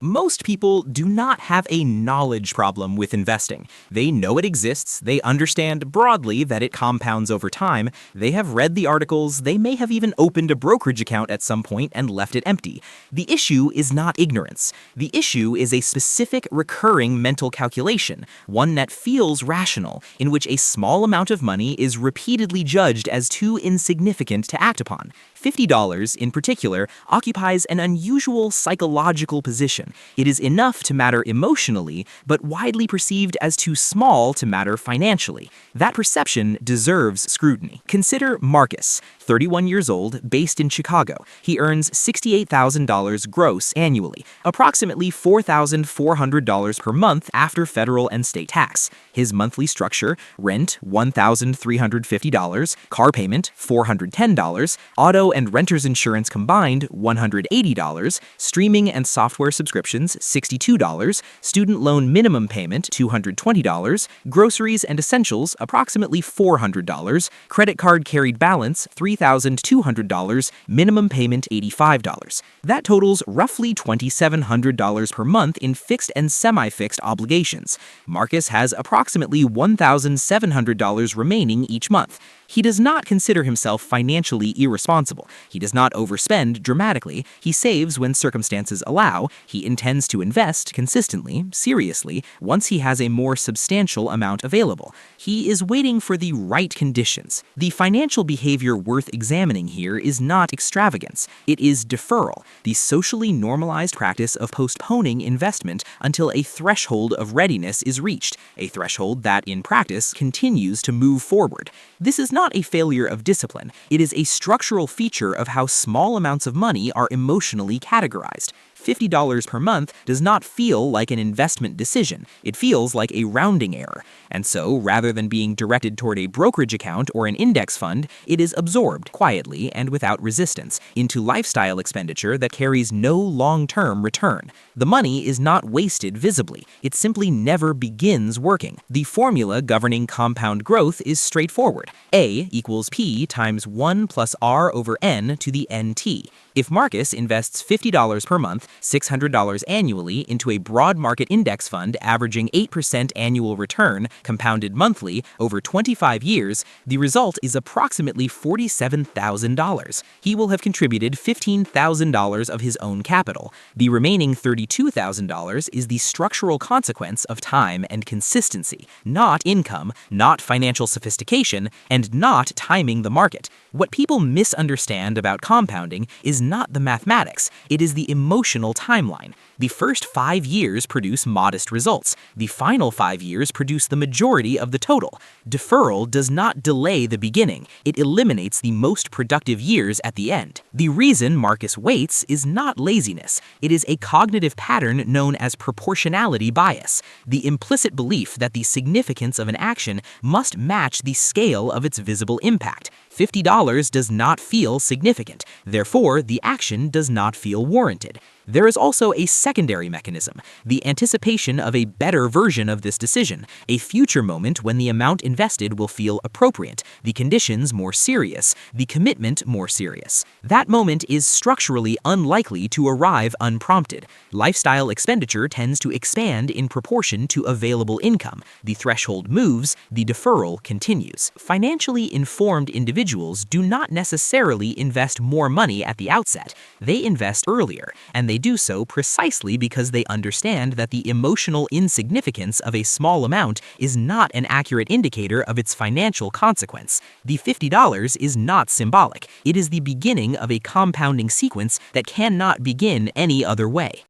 Most people do not have a knowledge problem with investing. They know it exists, they understand broadly that it compounds over time, they have read the articles, they may have even opened a brokerage account at some point and left it empty. The issue is not ignorance. The issue is a specific recurring mental calculation, one that feels rational, in which a small amount of money is repeatedly judged as too insignificant to act upon. $50, in particular, occupies an unusual psychological position. It is enough to matter emotionally, but widely perceived as too small to matter financially. That perception deserves scrutiny. Consider Marcus, 31 years old, based in Chicago. He earns $68,000 gross annually, approximately $4,400 per month after federal and state tax. His monthly structure: rent, $1,350, car payment, $410, auto and renter's insurance combined, $180, streaming and software subscriptions, $62, student loan minimum payment, $220, groceries and essentials, approximately $400, credit card carried balance, $3,200, minimum payment, $85. That totals roughly $2,700 per month in fixed and semi-fixed obligations. Marcus has approximately $1,700 remaining each month. He does not consider himself financially irresponsible. He does not overspend dramatically. He saves when circumstances allow. He intends to invest consistently, seriously, once he has a more substantial amount available. He is waiting for the right conditions. The financial behavior worth examining here is not extravagance. It is deferral, the socially normalized practice of postponing investment until a threshold of readiness is reached, a threshold that, in practice, continues to move forward. This is not a failure of discipline. It is a structural feature of how small amounts of money are emotionally categorized. $50 per month does not feel like an investment decision. It feels like a rounding error. And so, rather than being directed toward a brokerage account or an index fund, it is absorbed quietly and without resistance into lifestyle expenditure that carries no long-term return. The money is not wasted visibly. It simply never begins working. The formula governing compound growth is straightforward. A equals P times 1 plus R over N to the NT. If Marcus invests $50 per month, $600 annually, into a broad market index fund averaging 8% annual return, compounded monthly, over 25 years, the result is approximately $47,000. He will have contributed $15,000 of his own capital. The remaining $32,000 is the structural consequence of time and consistency, not income, not financial sophistication, and not timing the market. What people misunderstand about compounding is not the mathematics, it is the emotional timeline. The first 5 years produce modest results. The final 5 years produce the majority of the total. Deferral does not delay the beginning. It eliminates the most productive years at the end. The reason Marcus waits is not laziness. It is a cognitive pattern known as proportionality bias, the implicit belief that the significance of an action must match the scale of its visible impact. $50 does not feel significant. Therefore, the action does not feel warranted. There is also a secondary mechanism, the anticipation of a better version of this decision, a future moment when the amount invested will feel appropriate, the conditions more serious, the commitment more serious. That moment is structurally unlikely to arrive unprompted. Lifestyle expenditure tends to expand in proportion to available income. The threshold moves, the deferral continues. Financially informed individuals do not necessarily invest more money at the outset. They invest earlier, and they do so precisely because they understand that the emotional insignificance of a small amount is not an accurate indicator of its financial consequence. The $50 is not symbolic. It is the beginning of a compounding sequence that cannot begin any other way.